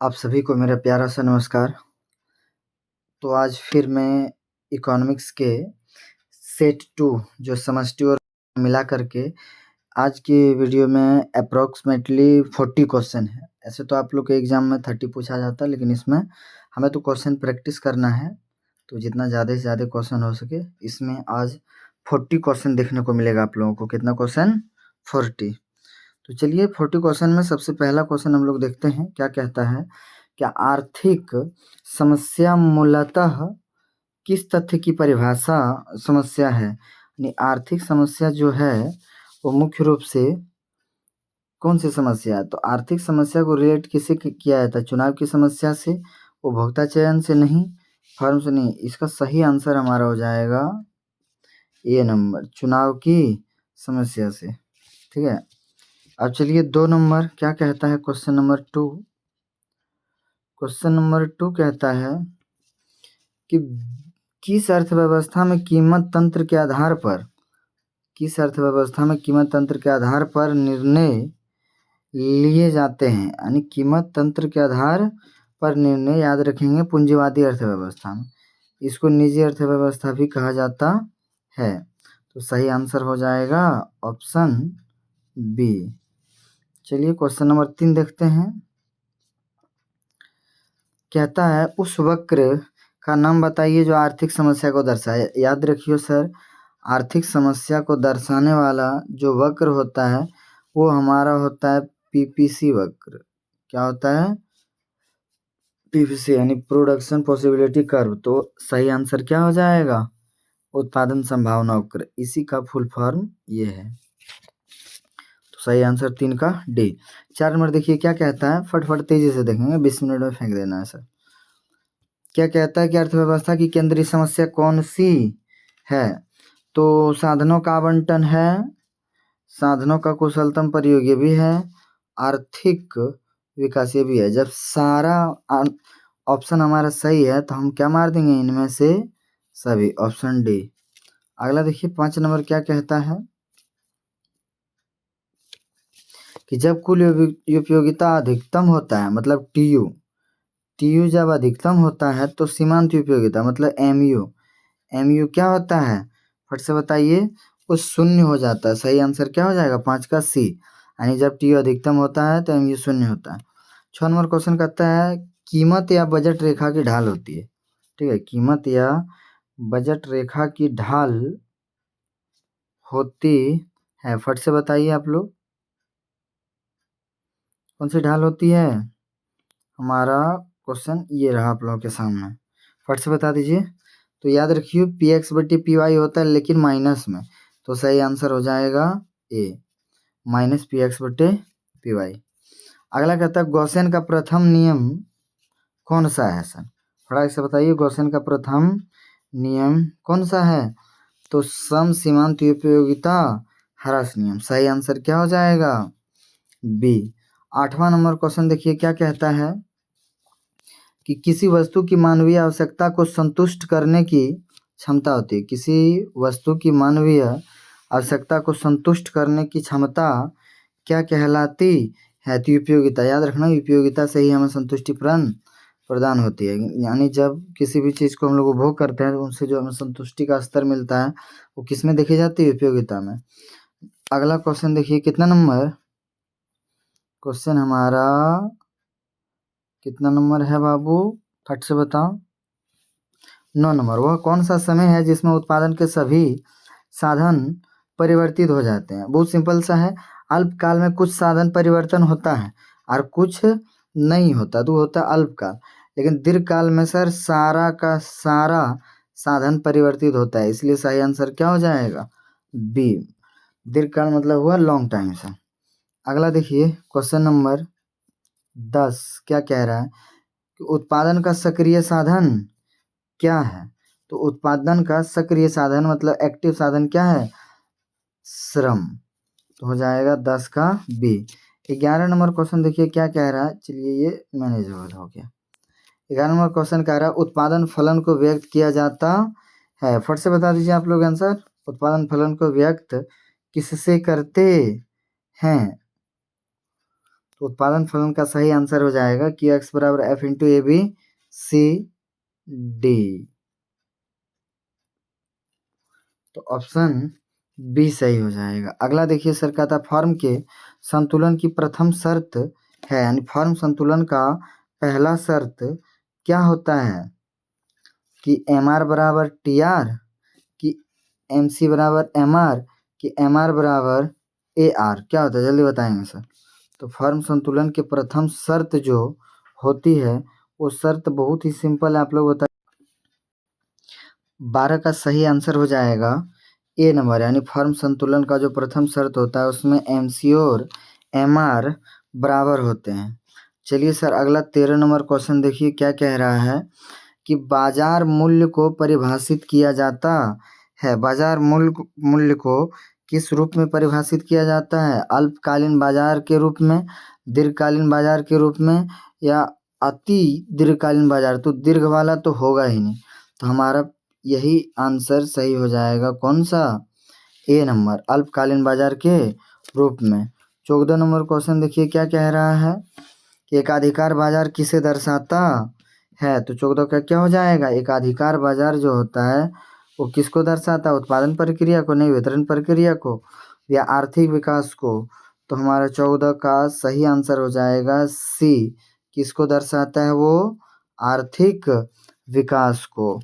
आप सभी को मेरा प्यारा सा नमस्कार। तो आज फिर मैं इकोनॉमिक्स के सेट 2 जो समष्टि और मिला करके आज की वीडियो में अप्रॉक्सीमेटली 40 क्वेश्चन है। ऐसे तो आप लोग के एग्ज़ाम में 30 पूछा जाता है, लेकिन इसमें हमें तो क्वेश्चन प्रैक्टिस करना है, तो जितना ज़्यादा से ज़्यादा क्वेश्चन हो सके इसमें आज 40 क्वेश्चन देखने को मिलेगा आप लोगों को। कितना क्वेश्चन? 40। तो चलिए 40 क्वेश्चन में सबसे पहला क्वेश्चन हम लोग देखते हैं क्या कहता है। क्या आर्थिक समस्या मूलतः किस तथ्य की परिभाषा समस्या है? यानी आर्थिक समस्या जो है वो मुख्य रूप से कौन सी समस्या है? तो आर्थिक समस्या को रिलेट किससे किया जाता है? चुनाव की समस्या से, उपभोक्ता चयन से नहीं, फर्म से नहीं। इसका सही आंसर हमारा हो जाएगा ए नंबर, चुनाव की समस्या से। ठीक है, अब चलिए 2 नंबर क्या कहता है? Question number 2। क्वेश्चन नंबर 2 कहता है कि किस अर्थव्यवस्था में कीमत तंत्र के आधार पर निर्णय लिए जाते हैं? यानी कीमत तंत्र के आधार पर निर्णय, याद रखेंगे, पूंजीवादी अर्थव्यवस्था में। इसको निजी अर्थव्यवस्था भी कहा जाता है। तो सही आंसर हो जाएगा ऑप्शन बी। चलिए क्वेश्चन नंबर 3 देखते हैं। कहता है उस वक्र का नाम बताइए जो आर्थिक समस्या को दर्शाए। याद रखिए सर, आर्थिक समस्या को दर्शाने वाला जो वक्र होता है वो हमारा होता है पीपीसी वक्र। क्या होता है? पीपीसी यानी प्रोडक्शन पॉसिबिलिटी कर्व। तो सही आंसर क्या हो जाएगा? उत्पादन संभावना वक्र। इसी का फुल फॉर्म ये है। तो सही आंसर 3 का डी। 4 नंबर देखिए क्या कहता है, फटफट तेजी से देखेंगे, 20 मिनट में फेंक देना है सर। क्या कहता है कि अर्थव्यवस्था की केंद्रीय समस्या कौन सी है? तो साधनों का आवंटन है, साधनों का कुशलतम प्रयोग ये भी है, आर्थिक विकास ये भी है। जब सारा ऑप्शन हमारा सही है तो हम क्या मार देंगे? इनमें से सभी, ऑप्शन डी। अगला देखिए 5 नंबर क्या कहता है कि जब कुल उपयोगिता अधिकतम होता है, मतलब टीयू जब अधिकतम होता है तो सीमांत उपयोगिता मतलब एमयू क्या होता है? फट से बताइए। वो शून्य हो जाता है। सही आंसर क्या हो जाएगा? 5 का सी। यानी जब टीयू अधिकतम होता है तो एमयू शून्य होता है। 6 नंबर क्वेश्चन कहता है कीमत या बजट रेखा की ढाल होती है। ठीक है, कीमत या बजट रेखा की ढाल होती है, फट से बताइए आप लोग कौन सी ढाल होती है? हमारा क्वेश्चन ये रहा आप लोगों के सामने, फट से बता दीजिए। तो याद रखिए पी एक्स बटी पी वाई होता है लेकिन माइनस में। तो सही आंसर हो जाएगा ए, माइनस पी एक्स बटे पी वाई। अगला कहता है गॉसियन का प्रथम नियम कौन सा है सर? फटाक से बताइए, गॉसियन का प्रथम नियम कौन सा है? तो सम सीमांत उपयोगिता ह्रास नियम। सही आंसर क्या हो जाएगा? बी। 8वां नंबर क्वेश्चन देखिए क्या कहता है कि किसी वस्तु की मानवीय आवश्यकता को संतुष्ट करने की क्षमता होती है। किसी वस्तु की मानवीय आवश्यकता को संतुष्ट करने की क्षमता क्या कहलाती है? तो उपयोगिता। याद रखना, उपयोगिता से ही हमें संतुष्टि प्रदान होती है। यानी जब किसी भी चीज़ को हम लोग उपभोग करते हैं तो उनसे जो हमें संतुष्टि का स्तर मिलता है वो किस में देखी जाती है? उपयोगिता में। अगला क्वेश्चन देखिए कितना नंबर क्वेश्चन हमारा, कितना नंबर है बाबू? फट से बताओ। 9 नंबर। वह कौन सा समय है जिसमें उत्पादन के सभी साधन परिवर्तित हो जाते हैं? बहुत सिंपल सा है। अल्पकाल में कुछ साधन परिवर्तन होता है और कुछ नहीं होता, तो होता है अल्पकाल। लेकिन दीर्घकाल में सर सारा का सारा साधन परिवर्तित होता है, इसलिए सही आंसर क्या हो जाएगा? बी। दीर्घकाल मतलब हुआ लॉन्ग टाइम से। अगला देखिए क्वेश्चन नंबर 10 क्या कह रहा है कि उत्पादन का सक्रिय साधन क्या है? तो उत्पादन का सक्रिय साधन मतलब एक्टिव साधन क्या है? श्रम। तो हो जाएगा 10 का बी। 11 नंबर क्वेश्चन देखिए क्या कह रहा है, चलिए ये मैनेजेबल हो गया। 11 नंबर क्वेश्चन कह रहा है उत्पादन फलन को व्यक्त किया जाता है। फट से बता दीजिए आप लोग आंसर। उत्पादन फलन को व्यक्त किससे करते हैं? तो उत्पादन फलन का सही आंसर हो जाएगा QX बराबर F into AB C D। तो ऑप्शन बी सही हो जाएगा। अगला देखिए सर, कहता फॉर्म के संतुलन की प्रथम शर्त है, यानी फॉर्म संतुलन का पहला शर्त क्या होता है कि MR बराबर TR, कि MC बराबर MR, कि MR बराबर AR, क्या होता है जल्दी बताएंगे सर। तो फॉर्म संतुलन के प्रथम शर्त जो होती है वो शर्त बहुत ही सिंपल है, आप लोग बताइए। 12 का सही आंसर हो जाएगा ए नंबर, यानी फॉर्म संतुलन का जो प्रथम शर्त होता है उसमें MC और MR बराबर होते हैं। चलिए सर, अगला 13 नंबर क्वेश्चन देखिए क्या कह रहा है कि बाजार मूल्य को परिभाषित किया जाता है। बाजार मूल्य को किस रूप में परिभाषित किया जाता है? अल्पकालीन बाजार के रूप में, दीर्घकालीन बाजार के रूप में, या अति दीर्घकालीन बाजार? तो दीर्घ वाला तो होगा ही नहीं, तो हमारा यही आंसर सही हो जाएगा। कौन सा? ए नंबर, अल्पकालीन बाजार के रूप में। 14 नंबर क्वेश्चन देखिए क्या कह रहा है कि एकाधिकार बाजार किसे दर्शाता है? तो 14 का क्या हो जाएगा? एकाधिकार बाजार जो होता है वो किसको दर्शाता है? उत्पादन प्रक्रिया को नहीं, वितरण प्रक्रिया को या आर्थिक विकास को। तो हमारा 14 का सही आंसर हो जाएगा सी, किसको दर्शाता है वो? आर्थिक विकास को।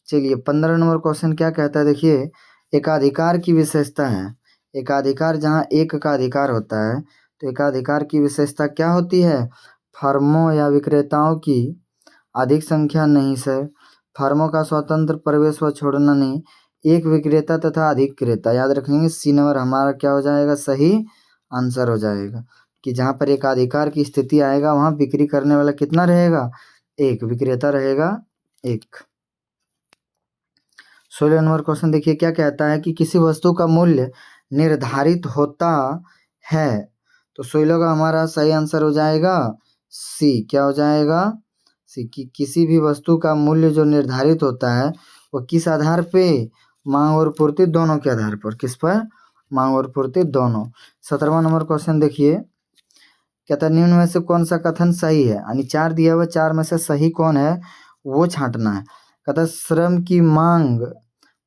चलिए 15 नंबर क्वेश्चन क्या कहता है देखिए, एकाधिकार की विशेषता है। एकाधिकार, जहाँ एक का अधिकार होता है तो एकाधिकार की विशेषता क्या होती है? फर्मों या विक्रेताओं की अधिक संख्या नहीं सर, फर्मों का स्वतंत्र प्रवेश व छोड़ना नहीं, एक विक्रेता तथा अधिक क्रेता। याद रखेंगे सी नंबर हमारा क्या हो जाएगा? सही आंसर हो जाएगा कि जहाँ पर एकाधिकार की स्थिति आएगा वहाँ बिक्री करने वाला कितना रहेगा? एक, विक्रेता रहेगा एक। 16 नंबर क्वेश्चन देखिए क्या कहता है कि किसी वस्तु का मूल्य निर्धारित होता है। तो 16 का हमारा सही आंसर हो जाएगा सी, क्या हो जाएगा? सी, कि किसी भी वस्तु का मूल्य जो निर्धारित होता है वो किस आधार पे? मांग और पूर्ति दोनों के आधार पर। किस पर? मांग और पूर्ति दोनों। 17वां नंबर क्वेश्चन देखिए, कहता है निम्न में से कौन सा कथन सही है, यानी 4 दिया हुआ, 4 में से सही कौन है वो छांटना है। कहता है श्रम की मांग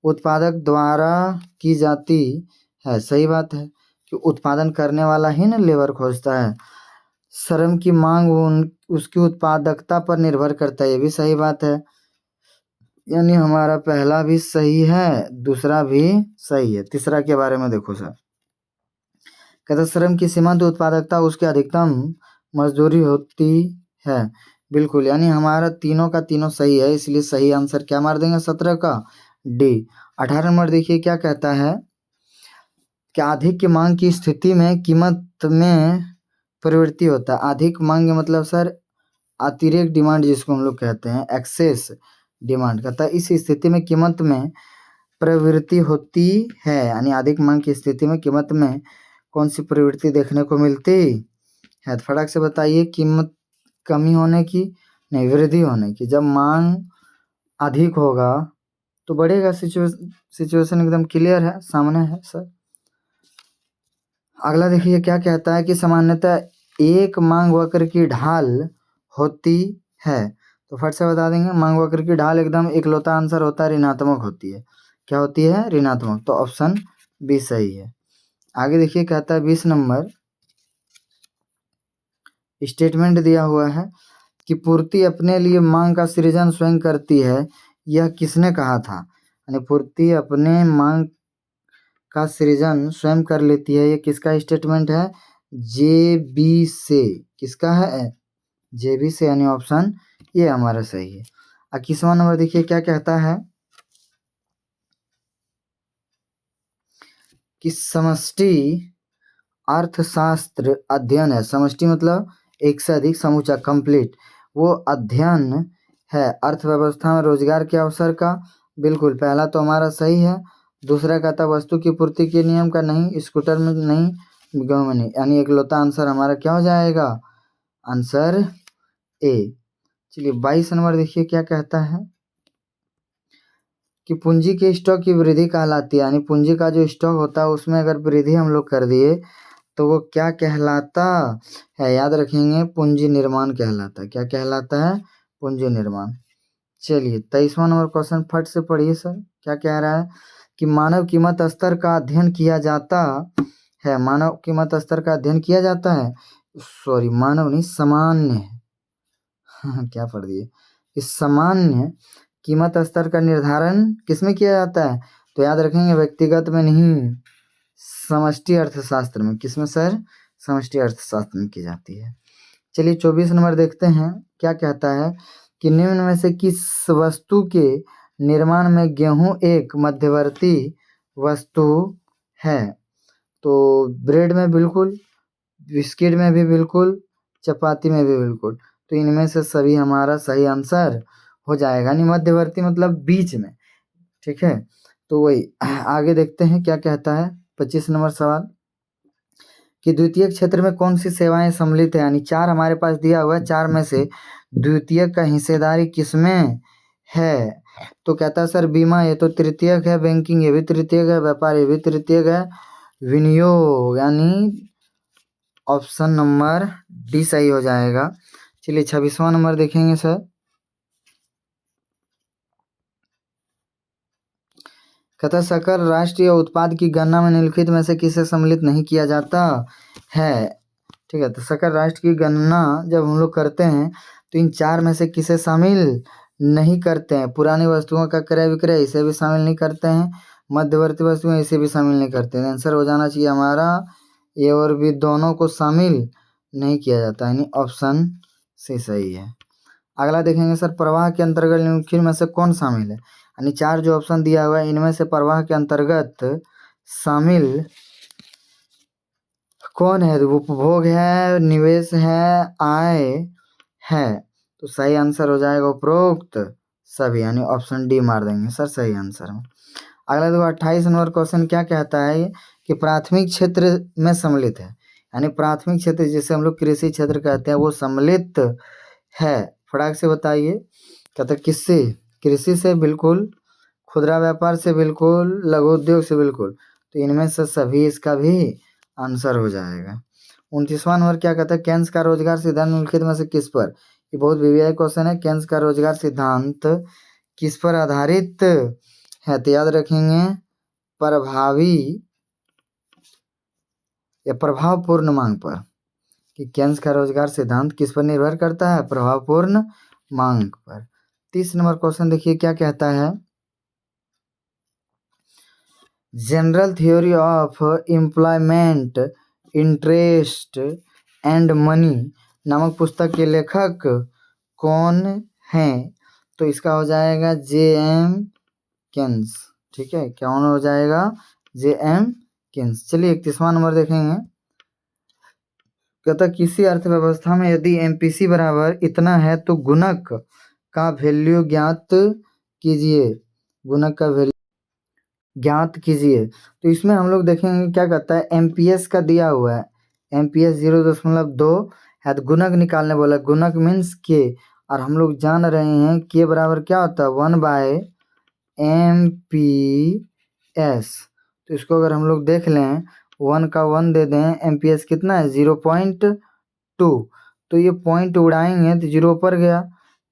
उत्पादक द्वारा की जाती है। सही बात है कि उत्पादन करने वाला ही ना लेबर खोजता है। श्रम की मांग उसकी उत्पादकता पर निर्भर करता है, ये भी सही बात है। यानी हमारा पहला भी सही है, दूसरा भी सही है। तीसरा के बारे में देखो सर, कहता श्रम की सीमांत उत्पादकता उसकी अधिकतम मजदूरी होती है। बिल्कुल, यानी हमारा तीनों का तीनों सही है, इसलिए सही आंसर क्या मार देंगे? 17 का डी। 18 नंबर देखिए क्या कहता है कि अधिक मांग की स्थिति में कीमत में प्रवृत्ति होता है। अधिक मांग मतलब सर अतिरिक्त डिमांड जिसको हम लोग कहते हैं, एक्सेस डिमांड। कहता है इस स्थिति में कीमत में प्रवृत्ति होती है, यानी अधिक मांग की स्थिति में कीमत में कौन सी प्रवृत्ति देखने को मिलती है? तो फटाक से बताइए, कीमत कमी होने की? नहीं, वृद्धि होने की। जब मांग अधिक होगा तो बढ़ेगा। सिचुएशन एकदम क्लियर है, सामने है सर। अगला देखिए क्या कहता है कि सामान्यतः एक मांग वक्र की ढाल होती है। तो फट से बता देंगे, मांग वक्र की ढाल एकदम इकलौता आंसर होता है ऋणात्मक होती है। क्या होती है? ऋणात्मक। तो ऑप्शन बी सही है। आगे देखिए कहता है 20 नंबर, स्टेटमेंट दिया हुआ है कि पूर्ति अपने लिए मांग का सृजन स्वयं करती है, यह किसने कहा था? यानी पूर्ति अपने मांग का सृजन स्वयं कर लेती है, ये किसका स्टेटमेंट है? JB से। किसका है? JB से, यानी ऑप्शन ये हमारा सही है। 21वां नंबर देखिए क्या कहता है कि समष्टि अर्थशास्त्र अध्ययन है। समष्टि मतलब एक से अधिक, समूचा कंप्लीट, वो अध्ययन है अर्थव्यवस्था में रोजगार के अवसर का। बिल्कुल, पहला तो हमारा सही है। दूसरा कहता वस्तु की पूर्ति के नियम का नहीं, स्कूटर में नहीं, गेहूं में नहीं, यानी इकलौता आंसर हमारा क्या हो जाएगा? Answer A. चलिए 22 नंबर देखिए क्या कहता है कि पूंजी के स्टॉक की वृद्धि कहलाती है, यानी पूंजी का जो स्टॉक होता है उसमें अगर वृद्धि हम लोग कर दिए तो वो क्या कहलाता है? याद रखेंगे, पूंजी निर्माण कहलाता है। क्या कहलाता है? पूंजी निर्माण। चलिए 23वां नंबर क्वेश्चन फट से पढ़िए सर, क्या कह रहा है कि मानव कीमत स्तर का अध्ययन किया जाता है। मानव कीमत स्तर का अध्ययन किया जाता है, सॉरी मानव नहीं, सामान्य है। क्या पढ़ दिए? इस सामान्य कीमत स्तर का निर्धारण किसमें किया जाता है? तो याद रखेंगे व्यक्तिगत में नहीं, समष्टि अर्थशास्त्र में। किसमें सर? समष्टि अर्थशास्त्र में की जाती है। चलिए 24 नंबर देखते हैं, क्या कहता है कि निम्न में से किस वस्तु के निर्माण में गेहूं एक मध्यवर्ती वस्तु है? तो ब्रेड में बिल्कुल, बिस्किट में भी बिल्कुल, चपाती में भी बिल्कुल। तो इनमें से सभी हमारा सही आंसर हो जाएगा, यानी मध्यवर्ती मतलब बीच में। ठीक है, तो वही आगे देखते हैं क्या कहता है। 25 नंबर सवाल कि द्वितीय क्षेत्र में कौन सी सेवाएं सम्मिलित है? यानी 4 हमारे पास दिया हुआ है, 4 में से द्वितीय का हिस्सेदारी किसमें है? तो कहता है सर बीमा ये तो तृतीयक है, बैंकिंग ये भी तृतीयक है, व्यापार ये भी तृतीयक है, विनियोग यानी ऑप्शन नंबर डी सही हो जाएगा। चलिए 26वां नंबर देखेंगे सर, कहता सकल राष्ट्रीय उत्पाद की गणना में निम्नलिखित में से किसे सम्मिलित नहीं किया जाता है? ठीक है, तो सकल राष्ट्र की गणना जब हम लोग करते हैं तो इन 4 में से किसे शामिल नहीं करते हैं? पुरानी वस्तुओं का क्रय विक्रय इसे भी शामिल नहीं करते हैं, मध्यवर्ती वस्तुएं इसे भी शामिल नहीं करते हैं। आंसर हो जाना चाहिए हमारा ए और बी दोनों को शामिल नहीं किया जाता, यानी ऑप्शन सी सही है। अगला देखेंगे सर, प्रवाह के अंतर्गत निम्नलिखित में से कौन शामिल है? यानी 4 जो ऑप्शन दिया हुआ है इनमें से प्रवाह के अंतर्गत शामिल कौन है? तो उपभोग है, निवेश है, आय है। तो सही आंसर हो जाएगा उपरोक्त सभी, यानी ऑप्शन डी मार देंगे सर सही आंसर में। अगला देखो 28 नंबर क्वेश्चन क्या कहता है कि प्राथमिक क्षेत्र में सम्मिलित है, यानी प्राथमिक क्षेत्र जिसे हम लोग कृषि क्षेत्र कहते हैं वो सम्मिलित है। फटाक से बताइए, कहते किससे? कृषि से बिल्कुल, खुदरा व्यापार से बिल्कुल, लघु उद्योग से बिल्कुल। तो इनमें से सभी इसका भी आंसर हो जाएगा। 29वां नंबर क्या कहता है, केन्स का रोजगार सिद्धांत निम्नलिखित में से किस पर? ये बहुत वीवीआई क्वेश्चन है। केन्स का रोजगार सिद्धांत किस पर आधारित है? तो याद रखेंगे प्रभावी या प्रभावपूर्ण मांग पर, कि केन्स का रोजगार सिद्धांत किस पर निर्भर करता है? प्रभावपूर्ण मांग पर। 30 नंबर क्वेश्चन देखिए क्या कहता है, general theory of employment interest and money नामक पुस्तक के लेखक कौन हैं? तो इसका हो जाएगा जे.एम. केन्स। ठीक है, कौन हो जाएगा? जे.एम. केन्स। चलिए 31वां नंबर देखेंगे, कहता किसी अर्थव्यवस्था में यदि एमपीसी बराबर इतना है तो गुणक का वैल्यू ज्ञात कीजिए। गुणक का वैल्यू ज्ञात कीजिए। तो इसमें हम लोग देखेंगे क्या कहता है, एमपीएस का दिया हुआ है, एमपीएस 0.2 है, तो गुणक निकालने बोला। गुणक मीन्स के, और हम लोग जान रहे हैं के बराबर क्या होता है? 1/एमपीएस। तो इसको अगर हम लोग देख लें, 1 का 1 दे दें, एमपीएस कितना है? 0.2। तो ये पॉइंट उड़ाएंगे तो 0 पर गया,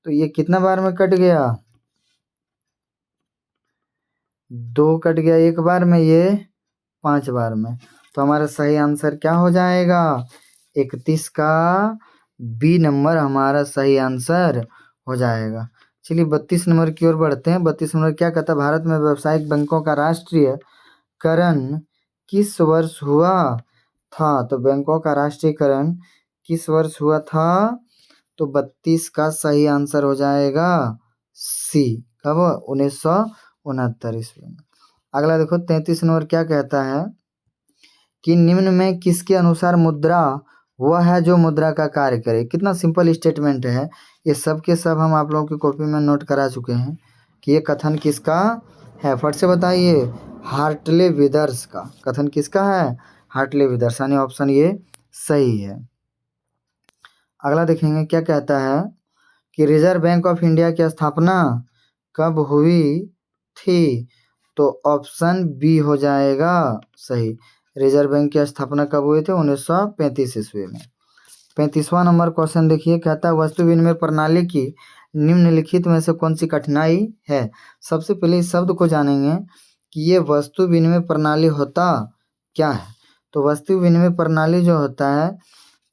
तो ये कितना बार में कट गया? 2 कट गया एक बार में, ये 5 बार में। तो हमारा सही आंसर क्या हो जाएगा? 31 का बी नंबर हमारा सही आंसर हो जाएगा। चलिए 32 नंबर की ओर बढ़ते हैं। 32 नंबर क्या कहता है, भारत में व्यावसायिक बैंकों का राष्ट्रीयकरण किस वर्ष हुआ था? तो बैंकों का राष्ट्रीयकरण किस वर्ष हुआ था? तो 32 का सही आंसर हो जाएगा सी। कब? 1969 ईस्वी में। अगला देखो 33 नंबर क्या कहता है कि निम्न में किसके अनुसार मुद्रा वह है जो मुद्रा का कार्य करे? कितना सिंपल स्टेटमेंट है, ये सब के सब हम आप लोगों की कॉपी में नोट करा चुके हैं कि ये कथन किसका है। फट से बताइए, हार्टले विदर्स का। कथन किसका है? हार्टले विदर्स, यानी ऑप्शन ये सही है। अगला देखेंगे क्या कहता है कि रिजर्व बैंक ऑफ इंडिया की स्थापना कब हुई थी? तो ऑप्शन बी हो जाएगा सही। रिजर्व बैंक की स्थापना कब हुई थी? 1935 ईस्वी में। 35वां नंबर क्वेश्चन देखिए, कहता है वस्तु विनिमय प्रणाली की निम्नलिखित में से कौन सी कठिनाई है? सबसे पहले इस शब्द को जानेंगे कि ये वस्तु विनिमय प्रणाली होता क्या है। तो वस्तु विनिमय प्रणाली जो होता है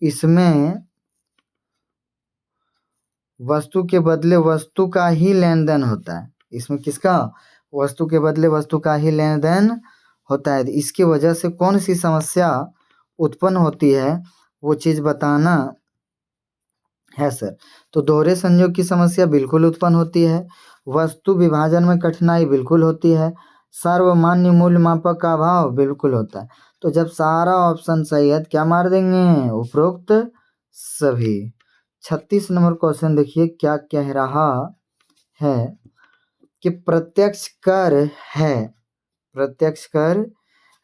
इसमें वस्तु के बदले वस्तु का ही लेन देन होता है। इसमें किसका? वस्तु के बदले वस्तु का ही लेन देन होता है। इसकी वजह से कौन सी समस्या उत्पन्न होती है वो चीज़ बताना है सर। तो दोहरे संयोग की समस्या बिल्कुल उत्पन्न होती है। वस्तु विभाजन में कठिनाई बिल्कुल होती है। सर्वमान्य मूल्य मापक का अभाव बिल्कुल होता है। तो जब सारा ऑप्शन सही है क्या मार देंगे? उपरोक्त सभी। 36 नंबर क्वेश्चन देखिए क्या कह रहा है कि प्रत्यक्ष कर है। प्रत्यक्ष कर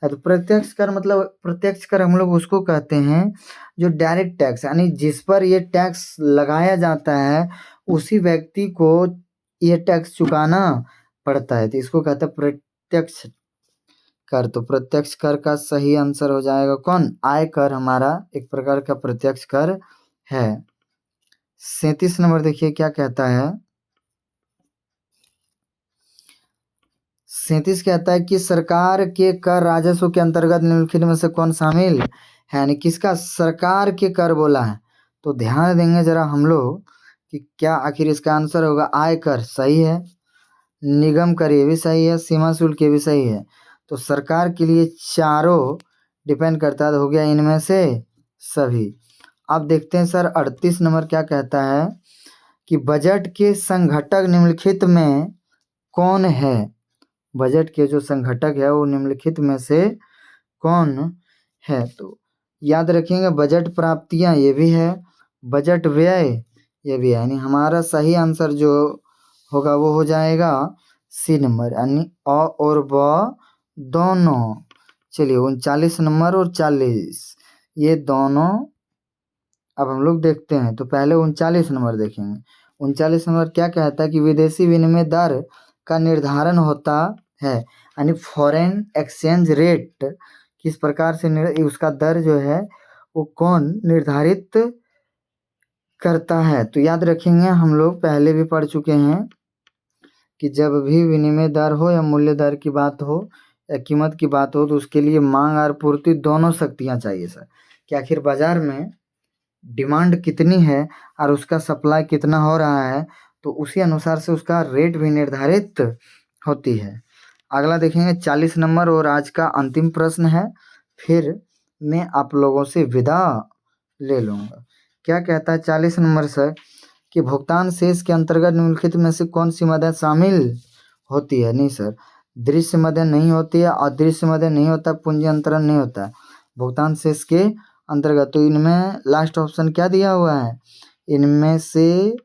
है तो प्रत्यक्ष कर मतलब प्रत्यक्ष कर हम लोग उसको कहते हैं जो डायरेक्ट टैक्स, यानी जिस पर ये टैक्स लगाया जाता है उसी व्यक्ति को ये टैक्स चुकाना पड़ता है, तो इसको कहते हैं प्रत्यक्ष कर। तो प्रत्यक्ष कर का सही आंसर हो जाएगा कौन? आय कर हमारा एक प्रकार का प्रत्यक्ष कर है। 37 नंबर देखिए क्या कहता है। 37 कहता है कि सरकार के कर राजस्व के अंतर्गत निम्नलिखित में से कौन शामिल है? यानी किसका? सरकार के कर बोला है। तो ध्यान देंगे जरा हम लोग कि क्या आखिर इसका आंसर होगा। आय कर सही है, निगम कर ये भी सही है, सीमा शुल्क ये भी सही है। तो सरकार के लिए चारों डिपेंड करता है, तो हो गया इनमें से सभी। अब देखते हैं सर 38 नंबर क्या कहता है कि बजट के संघटक निम्नलिखित में कौन है? बजट के जो संघटक है वो निम्नलिखित में से कौन है? तो याद रखेंगे बजट प्राप्तियां ये भी है, बजट व्यय ये भी है, यानी हमारा सही आंसर जो होगा वो हो जाएगा सी नंबर, यानी अ और ब दोनों। चलिए 39 नंबर और 40 ये दोनों अब हम लोग देखते हैं। तो पहले 39 नंबर देखेंगे। 39 नंबर क्या कहता है कि विदेशी विनिमय दर का निर्धारण होता है, यानी फॉरेन एक्सचेंज रेट किस प्रकार से उसका दर जो है वो कौन निर्धारित करता है? तो याद रखेंगे हम लोग पहले भी पढ़ चुके हैं कि जब भी विनिमय दर हो या मूल्य दर की बात हो या कीमत की बात हो तो उसके लिए मांग और पूर्ति दोनों शक्तियाँ चाहिए सर, कि आखिर बाजार में डिमांड कितनी है और उसका सप्लाई कितना हो रहा है, तो उसी अनुसार से उसका रेट भी निर्धारित होती है। अगला देखेंगे 40 नंबर और आज का अंतिम प्रश्न है, फिर मैं आप लोगों से विदा ले लूँगा। क्या कहता है 40 नंबर सर कि भुगतान शेष के अंतर्गत निम्नलिखित में से कौन सी मदद शामिल होती है? नहीं सर, दृश्य मदद नहीं होती है, अदृश्य मदद नहीं होता, पूंजी अंतरण नहीं होता है भुगतान शेष के अंतर्गत। तो इनमें लास्ट ऑप्शन क्या दिया हुआ है? इनमें से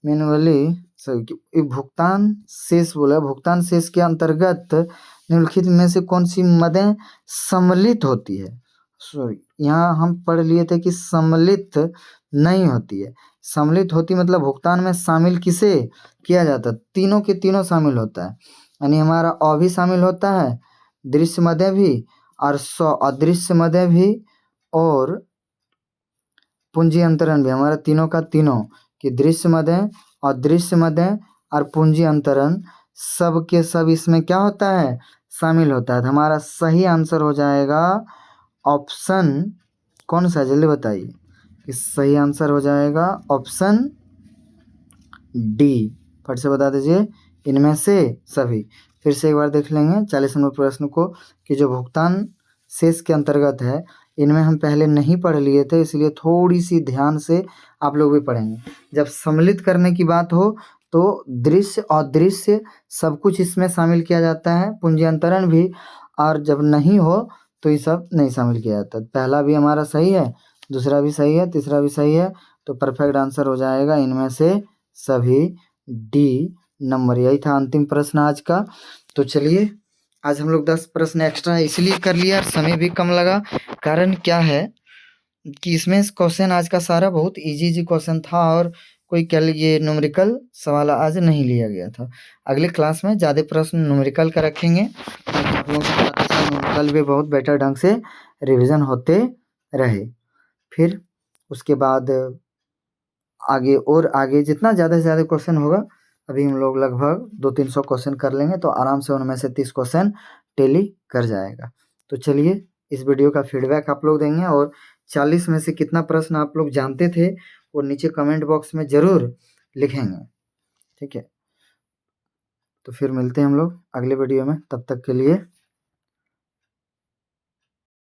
मैनुअली सही भुगतान शेष बोला, भुगतान शेष के अंतर्गत निम्नलिखित में से कौन सी मदें सम्मिलित होती है? सॉरी, यहाँ हम पढ़ लिए थे कि सम्मिलित नहीं होती है। सम्मिलित होती मतलब भुगतान में शामिल किसे किया जाता है? तीनों के तीनों शामिल होता है, यानी हमारा अ भी शामिल होता है, दृश्य मदें भी और अदृश्य मदें भी और पूंजी अंतरण भी, हमारा तीनों का तीनों कि दृश्य मदें अदृश्य मदें और पूंजी अंतरण सब के सब इसमें क्या होता है? शामिल होता है। तो हमारा सही आंसर हो जाएगा ऑप्शन कौन सा? जल्दी बताइए कि सही आंसर हो जाएगा ऑप्शन डी। फिर से बता दीजिए, इनमें से सभी। फिर से एक बार देख लेंगे 40 नंबर प्रश्न को कि जो भुगतान शेष के अंतर्गत है इनमें हम पहले नहीं पढ़ लिए थे, इसलिए थोड़ी सी ध्यान से आप लोग भी पढ़ेंगे। जब सम्मिलित करने की बात हो तो दृश्य अदृश्य सब कुछ इसमें शामिल किया जाता है, पूंजी अंतरण भी, और जब नहीं हो तो ये सब नहीं शामिल किया जाता। पहला भी हमारा सही है, दूसरा भी सही है, तीसरा भी सही है, तो परफेक्ट आंसर हो जाएगा इनमें से सभी डी नंबर। यही था अंतिम प्रश्न आज का। तो चलिए आज हम लोग 10 प्रश्न एक्स्ट्रा इसलिए कर लिया और समय भी कम लगा। कारण क्या है कि इसमें क्वेश्चन आज का सारा बहुत इजी क्वेश्चन था और कोई क्या ये न्यूमेरिकल सवाल आज नहीं लिया गया था। अगले क्लास में ज़्यादा प्रश्न न्यूमेरिकल का रखेंगे। आप लोगों के साथ कल भी बहुत बेटर ढंग से रिवीजन होते रहे। फिर उसके बाद आगे जितना ज़्यादा से ज़्यादा क्वेश्चन होगा, अभी हम लोग लगभग 200-300 क्वेश्चन कर लेंगे तो आराम से उनमें से 30 क्वेश्चन टैली कर जाएगा। तो चलिए इस वीडियो का फीडबैक आप लोग देंगे और 40 में से कितना प्रश्न आप लोग जानते थे वो नीचे कमेंट बॉक्स में ज़रूर लिखेंगे, ठीक है। तो फिर मिलते हैं हम लोग अगले वीडियो में, तब तक के लिए